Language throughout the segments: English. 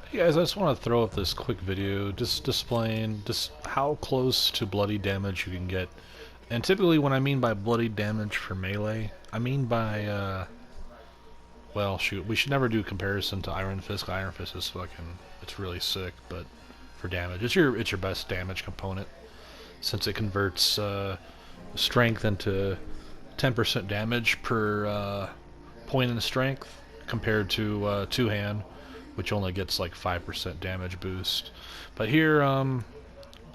Hey guys, I just want to throw up this quick video just displaying just how close to bloody damage you can get. And typically when I mean by bloody damage for melee, I mean by, well shoot, we should never do comparison to Iron Fist. Iron Fist is fucking, it's really sick, but for damage, it's your best damage component since it converts strength into 10% damage per point in strength compared to two-hand, which only gets like 5% damage boost. But here, I'll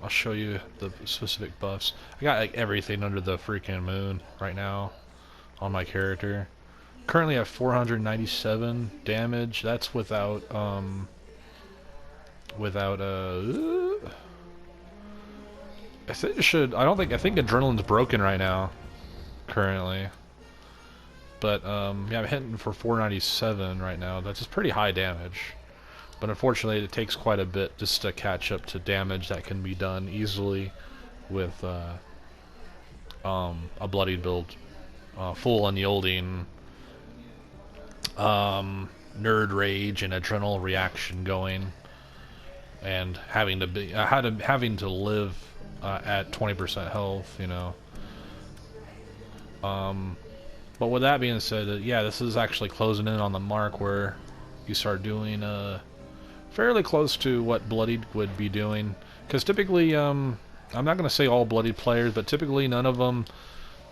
show you the specific buffs. I got like everything under the freaking moon right now on my character. Currently at 497 damage. That's without I think it should. I think adrenaline's broken right now. Currently. But yeah, I'm hitting for 497 right now. That's just pretty high damage. But unfortunately, it takes quite a bit just to catch up to damage that can be done easily with a bloodied build, full unyielding nerd rage and adrenal reaction going, and having to be having to live at 20% health, you know. But with that being said, yeah, this is actually closing in on the mark where you start doing fairly close to what Bloodied would be doing. Because typically, I'm not going to say all Bloodied players, but typically none of them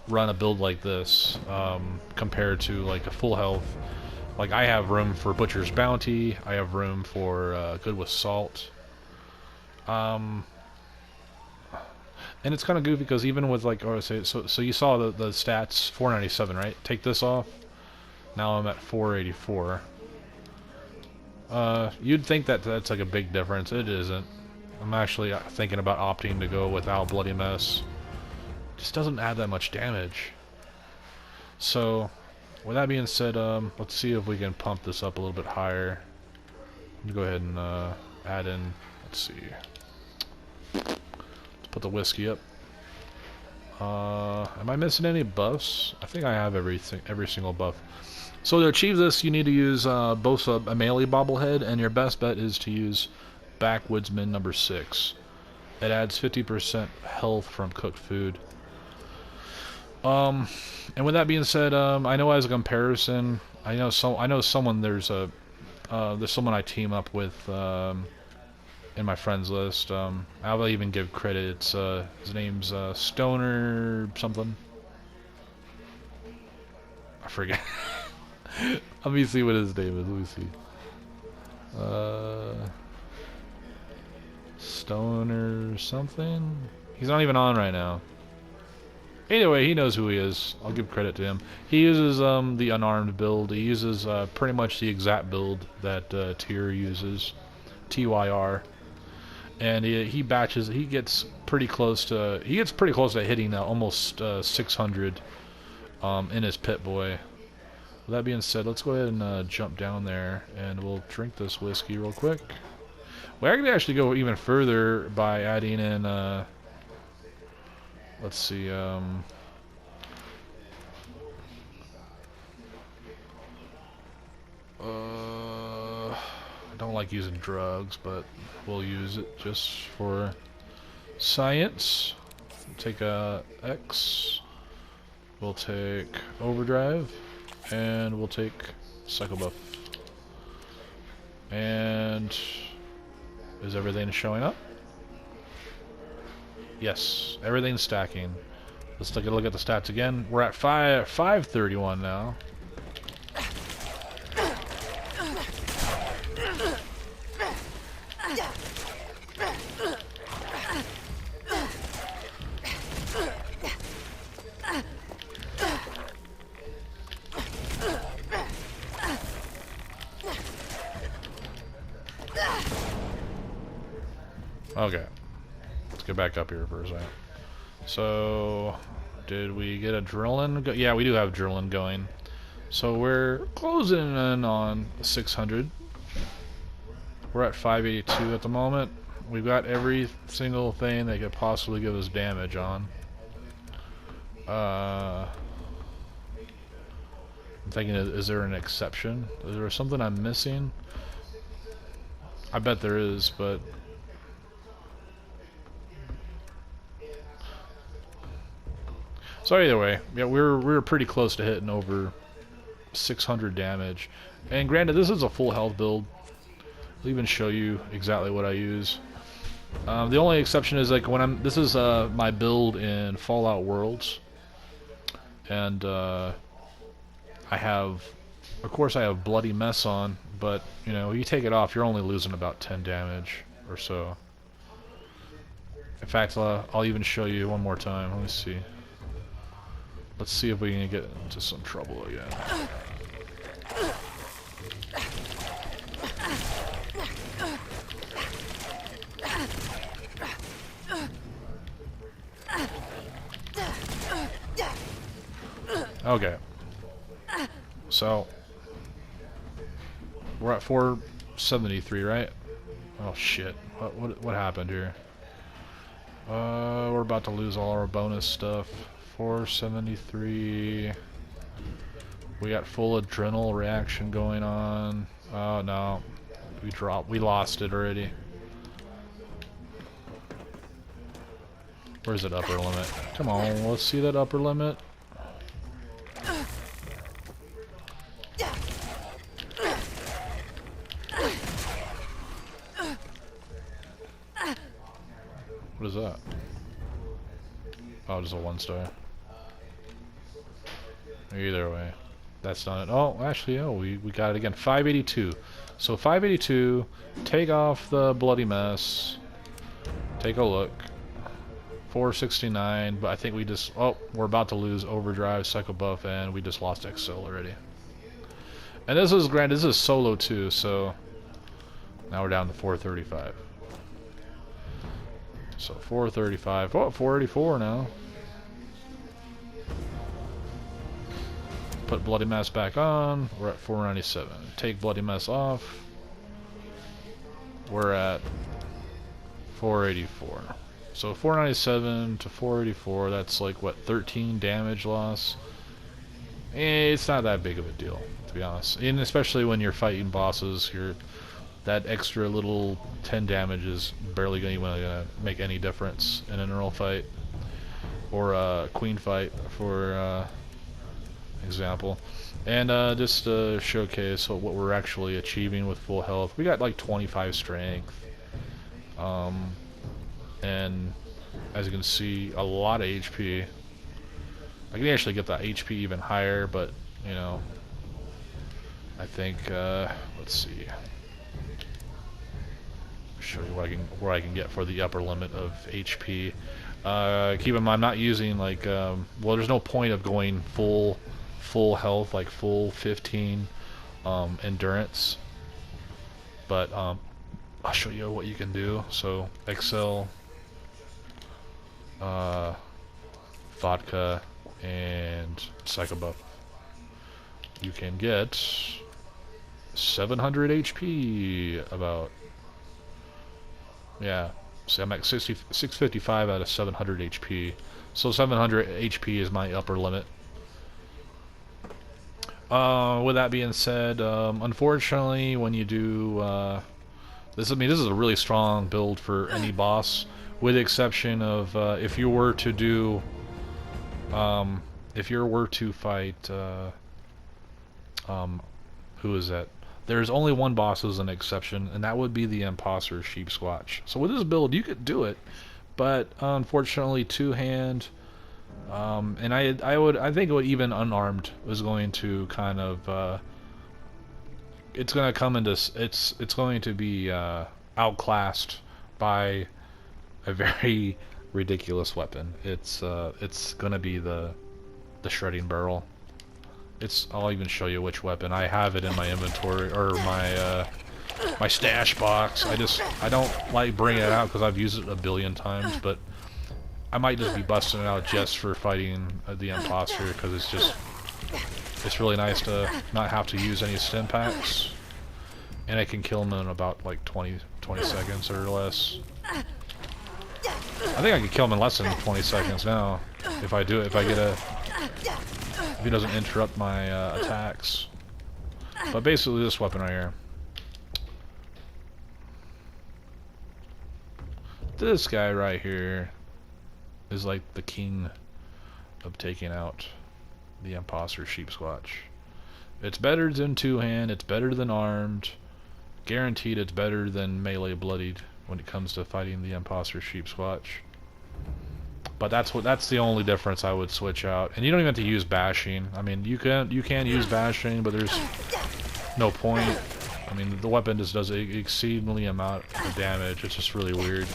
run a build like this compared to like a full health. Like I have room for Butcher's Bounty, I have room for Good with Salt. And it's kind of goofy because even with like, oh, so you saw the stats 497, right? Take this off. Now I'm at 484. You'd think that that's like a big difference. It isn't. I'm actually thinking about opting to go without Bloody Mess. Just doesn't add that much damage. So, with that being said, let's see if we can pump this up a little bit higher. Go ahead and add in. Let's see. Let's put the whiskey up. Am I missing any buffs? I think I have every single buff. So to achieve this, you need to use both a melee bobblehead, and your best bet is to use Backwoodsman number 6. It adds 50% health from cooked food. And with that being said, I know as a comparison, I know someone there's someone I team up with in my friends list. I'll even give credit. It's his name's Stoner something. I forget. Let me see what his name is. Let me see. Stoner something? He's not even on right now. Anyway, he knows who he is. I'll give credit to him. He uses the unarmed build. He uses pretty much the exact build that Tyr uses. TYR. And he batches. He gets pretty close to hitting almost 600 in his Pit Boy. With that being said, let's go ahead and jump down there, and we'll drink this whiskey real quick. We can actually go even further by adding in, let's see, I don't like using drugs, but we'll use it just for science. We'll take a X, we'll take Overdrive, and we'll take Psycho Buff. And is everything showing up? Yes, everything's stacking. Let's take a look at the stats again. We're at 531 now. Okay, let's get back up here for a second. So, did we get adrenaline? Yeah, we do have adrenaline going. So we're closing in on 600. We're at 582 at the moment. We've got every single thing that could possibly give us damage on. I'm thinking, is there an exception? Is there something I'm missing? I bet there is, but so either way, yeah, we were pretty close to hitting over 600 damage. And granted, this is a full health build. I'll even show you exactly what I use. The only exception is like when this is my build in Fallout Worlds, and I have, of course, I have Bloody Mess on, but you know, you take it off, you're only losing about 10 damage or so. In fact, I'll even show you one more time. Let me see. Let's see if we can get into some trouble again. Okay. So we're at 473, right? Oh shit. What happened here? We're about to lose all our bonus stuff. 473. We got full adrenal reaction going on. Oh no. We lost it already. Where's that upper limit? Come on, let's see that upper limit. What is that? Oh, just a 1-star. Either way, that's not it. Oh, actually, oh, we got it again. 582. So 582. Take off the Bloody Mess. Take a look. 469. But I think we just. Oh, we're about to lose Overdrive, Psycho Buff, and we just lost Excel already. And this is granted. This is solo too. So now we're down to 435. So 435. Oh, 484 now. Put Bloody Mess back on. We're at 497. Take Bloody Mess off. We're at 484. So 497 to 484. That's like what, 13 damage loss. It's not that big of a deal, to be honest. And especially when you're fighting bosses, that extra little 10 damage is barely going to make any difference in an Earl fight or a Queen fight, for example. And just to showcase what we're actually achieving with full health, we got like 25 strength, and as you can see, a lot of HP. I can actually get that HP even higher, but you know, I think let's see. Show you where I can get for the upper limit of HP. Keep in mind, I'm not using like well, there's no point of going full health, like full 15 endurance. But I'll show you what you can do. So Excel, vodka, and Psycho Buff. You can get 700 HP about. Yeah, so I'm at 655 out of 700 HP. So 700 HP is my upper limit. With that being said, unfortunately, when you do this, I mean, this is a really strong build for any boss, with the exception of if you were to do, if you were to fight, who is that? There's only one boss as an exception, and that would be the Imposter Sheep Squatch. So with this build, you could do it, but unfortunately, two-hand, and I think it would, even unarmed was going to kind of, it's going to come into, it's going to be outclassed by a very ridiculous weapon. It's going to be the shredding barrel. I'll even show you which weapon. I have it in my inventory, or my my stash box. I don't like bringing it out because I've used it a billion times, but I might just be busting it out just for fighting the imposter, because it's really nice to not have to use any stim packs, and I can kill him in about like 20 seconds or less. I think I could kill him in less than 20 seconds now if I do it. If he doesn't interrupt my attacks. But basically this weapon right here. this guy right here is like the king of taking out the imposter sheep squatch. It's better than two-hand, it's better than armed. Guaranteed it's better than melee bloodied when it comes to fighting the imposter sheep squatch. But that's the only difference I would switch out. And you don't even have to use bashing. I mean, you can use bashing, but there's no point. I mean, the weapon just does an exceedingly amount of damage. It's just really weird.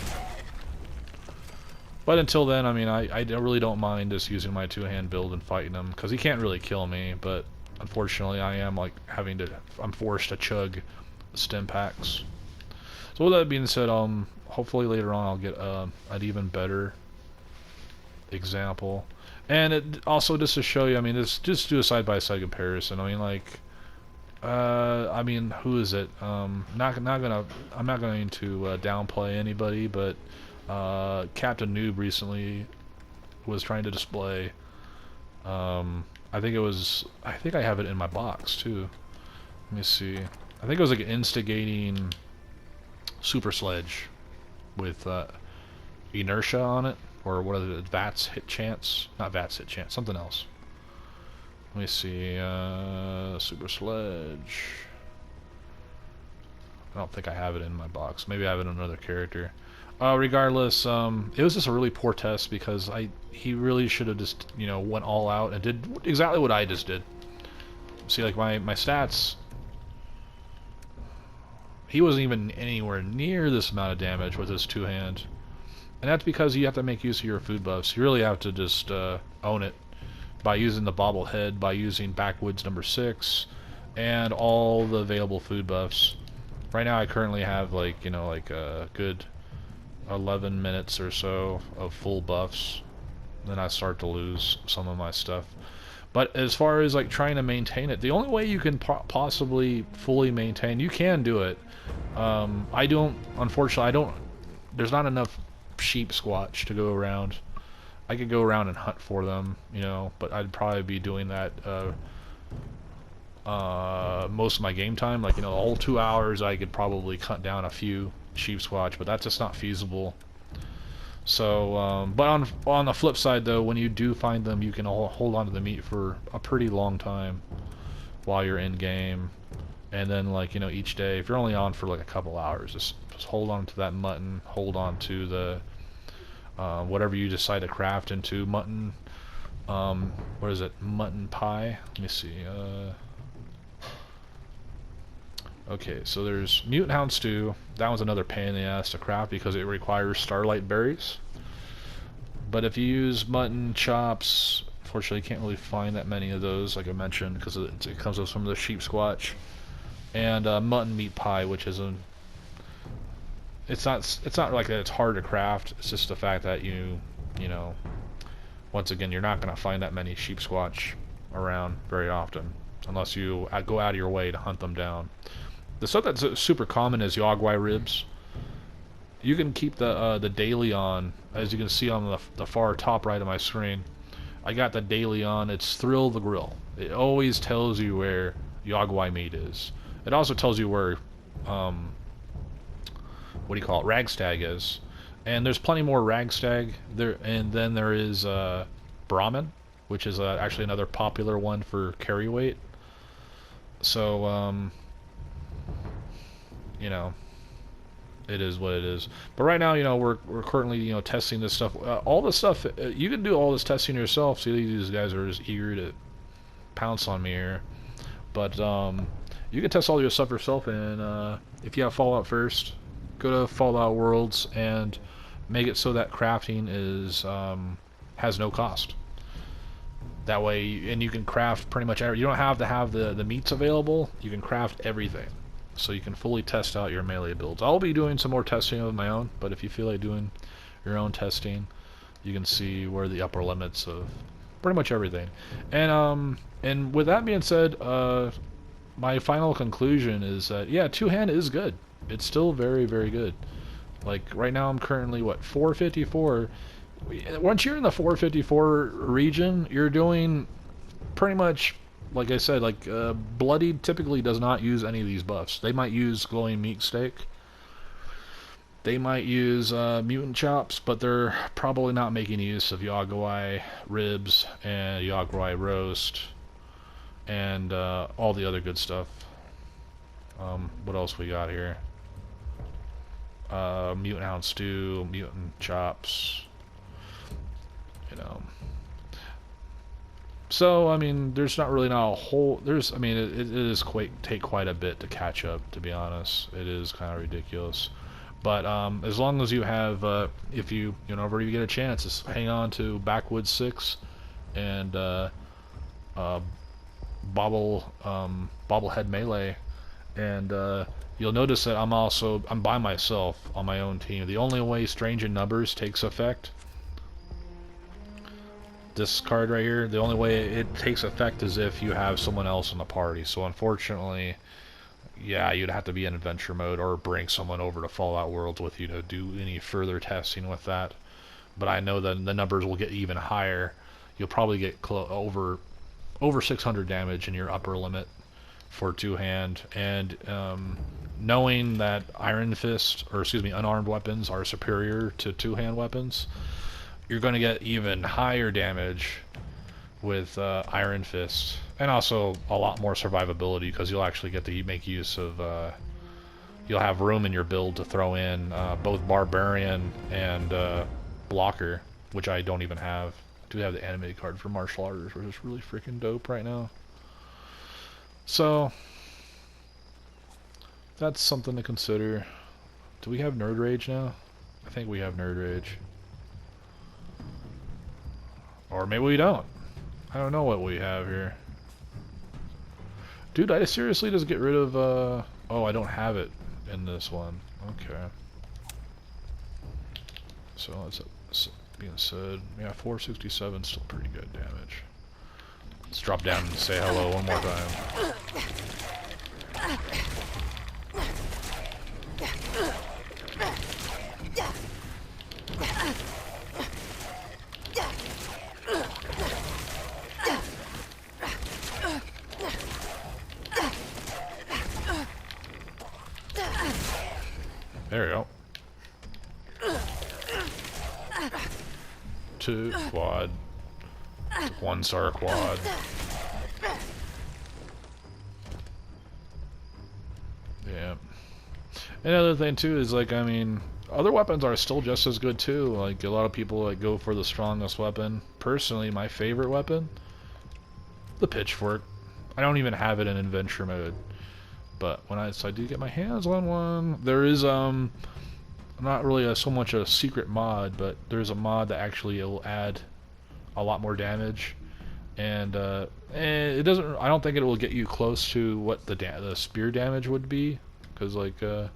But until then, I mean, I really don't mind just using my two-hand build and fighting him, because he can't really kill me, but unfortunately I am like I'm forced to chug stim packs. So with that being said, hopefully later on I'll get an even better example. And it also, just to show you, I mean, just do a side-by-side comparison. I mean, like, I mean, who is it? I'm not going to downplay anybody, but Captain Noob recently was trying to display. I think I have it in my box too. Let me see. I think it was like instigating Super Sledge with inertia on it, or what are the VATS hit chance? Not VATS hit chance, something else. Let me see. Super Sledge. I don't think I have it in my box. Maybe I have it in another character. Regardless, it was just a really poor test because he really should have just, you know, went all out and did exactly what I just did. See, like my stats, he wasn't even anywhere near this amount of damage with his two-hand. And that's because you have to make use of your food buffs. You really have to just own it by using the bobblehead, by using backwoods number 6, and all the available food buffs. Right now I currently have, like, you know, like a good 11 minutes or so of full buffs. Then I start to lose some of my stuff. But as far as like trying to maintain it, the only way you can possibly fully maintain, you can do it. Unfortunately, there's not enough sheep squatch to go around. I could go around and hunt for them, you know, but I'd probably be doing that most of my game time. Like, you know, the whole 2 hours I could probably cut down a few sheep squatch, but that's just not feasible. So, but on the flip side though, when you do find them, you can hold on to the meat for a pretty long time while you're in game. And then, like, you know, each day, if you're only on for like a couple hours, just hold on to that mutton, hold on to the whatever you decide to craft into mutton. What is it? Mutton pie. Let me see. Okay, so there's Mutant Hound Stew. That one's another pain in the ass to craft because it requires starlight berries. But if you use mutton chops, unfortunately you can't really find that many of those, like I mentioned, because it comes with some of the sheep squatch. And mutton meat pie, which is it's not like that it's hard to craft. It's just the fact that you know, once again, you're not going to find that many sheep squatch around very often unless you go out of your way to hunt them down. The stuff that's super common is Yogwai ribs. You can keep the daily on, as you can see on the far top right of my screen. I got the daily on. It's Thrill the Grill. It always tells you where Yogwai meat is. It also tells you where what do you call it, Ragstag is. And there's plenty more Ragstag there, and then there is Brahmin, which is actually another popular one for carry weight. So you know, it is what it is. But right now, you know, we're currently, you know, testing this stuff. All the stuff you can do all this testing yourself. See, these guys are just eager to pounce on me here. But you can test all your stuff yourself, and if you have Fallout first, go to Fallout Worlds and make it so that crafting is has no cost. That way, and you can craft pretty much everything. You don't have to have the meats available. You can craft everything, so you can fully test out your melee builds. I'll be doing some more testing of my own, but if you feel like doing your own testing, you can see where the upper limits of pretty much everything. And with that being said, my final conclusion is that, yeah, two-hand is good. It's still very, very good. Like, right now I'm currently, what, 454. Once you're in the 454 region, you're doing pretty much, like I said, like, Bloodied typically does not use any of these buffs. They might use Glowing Meat Steak. They might use mutant chops, but they're probably not making use of Yaguai ribs and Yaguai roast and all the other good stuff. What else we got here? Mutant hound stew, mutant chops, you know. So I mean, there's not really not a whole. I mean, it is take quite a bit to catch up. To be honest, it is kind of ridiculous. But as long as you have, if you whenever you get a chance, just hang on to Backwoods 6 and Bobblehead Melee, and you'll notice that I'm by myself on my own team. The only way Strange in Numbers takes effect, this card right here, the only way it takes effect is if you have someone else in the party. So unfortunately, yeah, you'd have to be in adventure mode or bring someone over to Fallout Worlds with you to do any further testing with that. But I know that the numbers will get even higher. You'll probably get over 600 damage in your upper limit for two-hand, and knowing that Iron Fist, or excuse me, unarmed weapons are superior to two-hand weapons, you're going to get even higher damage with Iron Fist, and also a lot more survivability because you'll actually get to make use of, you'll have room in your build to throw in both Barbarian and Blocker, which I don't even have. I do have the animated card for Martial Arters, which is really freaking dope right now. So, that's something to consider. Do we have Nerd Rage now? I think we have Nerd Rage. Or maybe we don't. I don't know what we have here. Dude, I seriously just get rid of, oh, I don't have it in this one. Okay. So, that's being said, yeah, 467 is still pretty good damage. Let's drop down and say hello one more time. There we go. 2 quad. 1 star quad. Yeah. Another thing too is, like, I mean, other weapons are still just as good too. Like, a lot of people like go for the strongest weapon. Personally, my favorite weapon, the pitchfork. I don't even have it in adventure mode, but when I do get my hands on one, there is not really so much a secret mod, but there's a mod that actually will add a lot more damage, and it doesn't. I don't think it will get you close to what the spear damage would be, because like I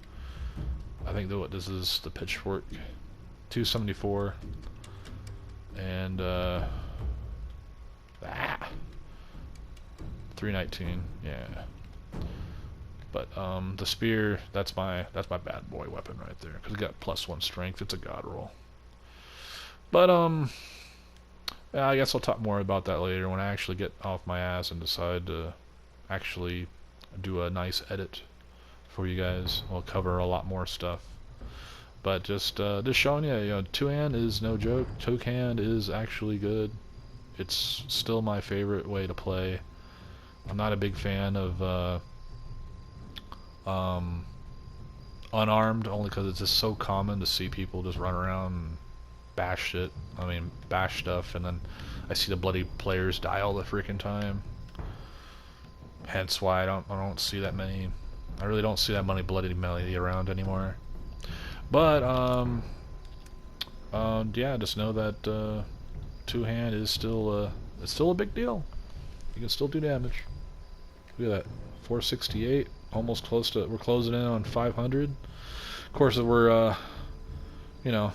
think that this is the pitchfork, 274, and 319. Yeah. But the spear, that's my bad boy weapon right there, because it got +1 strength. It's a god roll. But yeah, I guess I'll talk more about that later when I actually get off my ass and decide to actually do a nice edit for you guys. We'll cover a lot more stuff. But just showing you, two-hand is no joke. Two-hand is actually good. It's still my favorite way to play. I'm not a big fan of unarmed, only because it's just so common to see people just run around and bash shit. I mean, bash stuff, and then I see the bloody players die all the freaking time. Hence why I don't see that many. I really don't see that many bloody melee around anymore. But yeah, just know that two-hand is still it's still a big deal. You can still do damage. Look at that, 468. Almost close to, we're closing in on 500. Of course, we're, you know,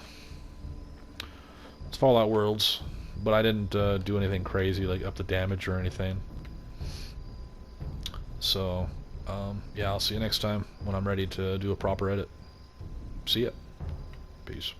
it's Fallout Worlds, but I didn't do anything crazy, like up the damage or anything. So, yeah, I'll see you next time when I'm ready to do a proper edit. See ya. Peace.